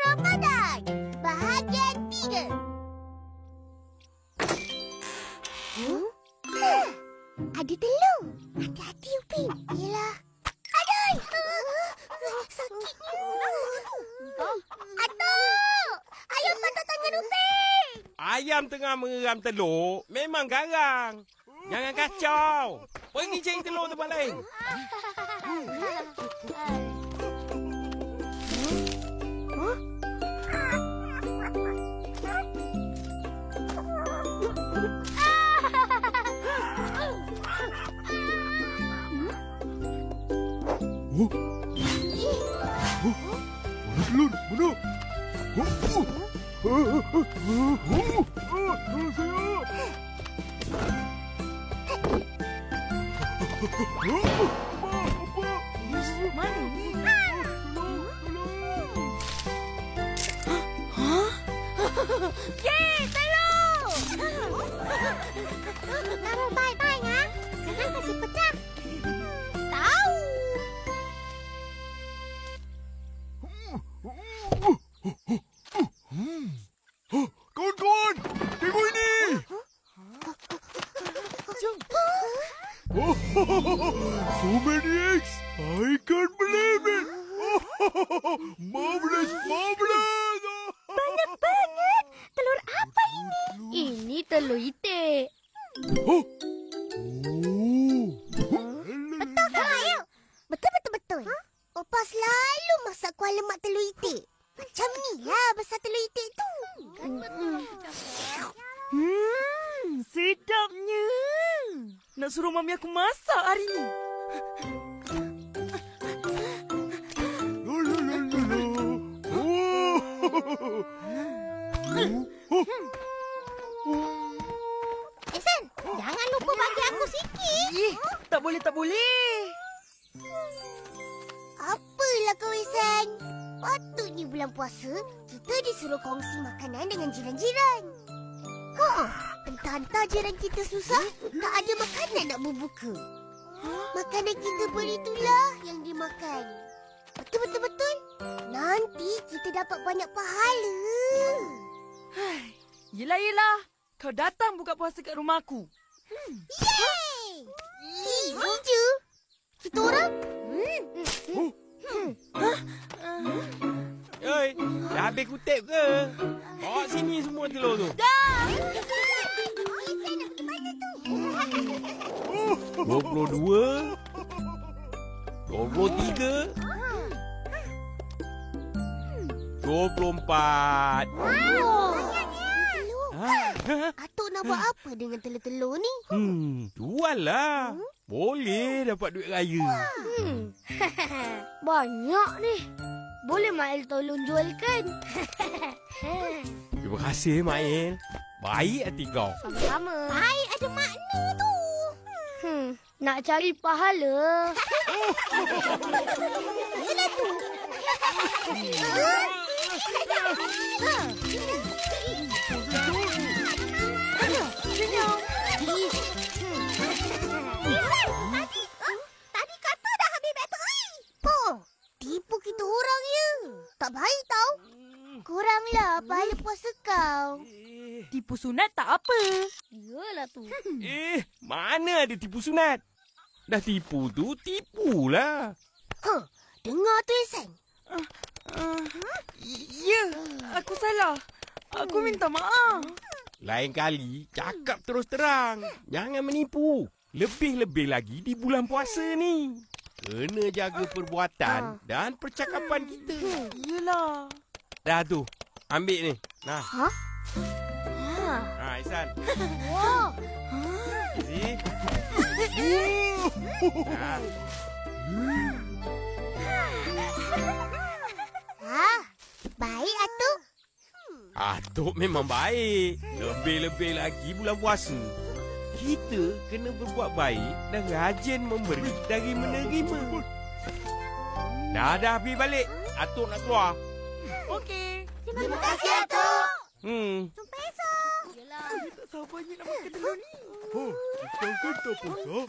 Ramadan, bahagian 3. Ada telur. Hati-hati, Upin. Yelah. Aduh! Sakitnya. Atuk! Ayam patah tangan Upin. Ayam tengah mengeram telur, memang garang. Jangan kacau. Pergi cari telur tempat lain. Telur, mana? Mana ni? Yeay, telur! Naruh baik-baik, ha? Jangan kasih pecah. Tahu. Kawan-kawan, tengok ini! Jom. So many eggs, I can't believe it! Marvelous, marvelous! Banyak-banyak. Telur apa ini? Ini telur itik. Betul ke, Ayah? Betul. Opa selalu masak kuah lemak telur itik. Macam ni lah besar telur itik tu. Sedapnya. Nak suruh mami aku masak hari ni. Ehsan, jangan lupa bagi aku sikit. Tak boleh. Apalah kau, Ehsan. Patutnya bulan puasa, kita disuruh kongsi makanan dengan jiran-jiran. Entah-entah jiran kita susah, tak ada makanan nak berbuka. Makanan kita beri itulah yang dimakan. Betul. Nanti kita dapat banyak pahala. Yelah. Kau datang buka puasa kat rumah aku. Yeay! Easy je. Kita orang? Oi, dah habis kutip ke? Bawa sini semua telur tu. Dah! Ehsan nak pergi mana tu? 22 23 24. Wow! Telur. Ha? Atuk nak buat apa dengan telur-telur ni? Jual lah. Boleh dapat duit raya. Banyak ni. Boleh Mael tolong jualkan? Terima kasih, Mail. Baik hati kau. Sama-sama. Baik ada makna tu. Nak cari pahala. Yelah tu. Senyum. Tadi kata dah habis bateri. Tipu kita orang ya. Tak baik tau. Kuranglah pahala puasa kau. Tipu sunat tak apa. Yalah tu. Mana ada tipu sunat? Dah tipu tu, tipulah. Dengar tu, Ehsan. Ya, aku salah. Aku minta maaf. Lain kali, cakap terus terang. Jangan menipu. Lebih-lebih lagi di bulan puasa ni. Kena jaga perbuatan dan percakapan kita. Yelah. Dah tu, ambil ni. Nah. Ihsan. Wow. Easy. Baik Atuk. Atuk memang baik. Lebih-lebih lagi bulan puasa. Kita kena berbuat baik dan rajin memberi dari menerima. Dah habis balik. Atuk nak keluar. Okey. Terima kasih Atuk. Jumpa esok. Yelah. Tak sabarnya nak makan telur ni. Kita kata apa?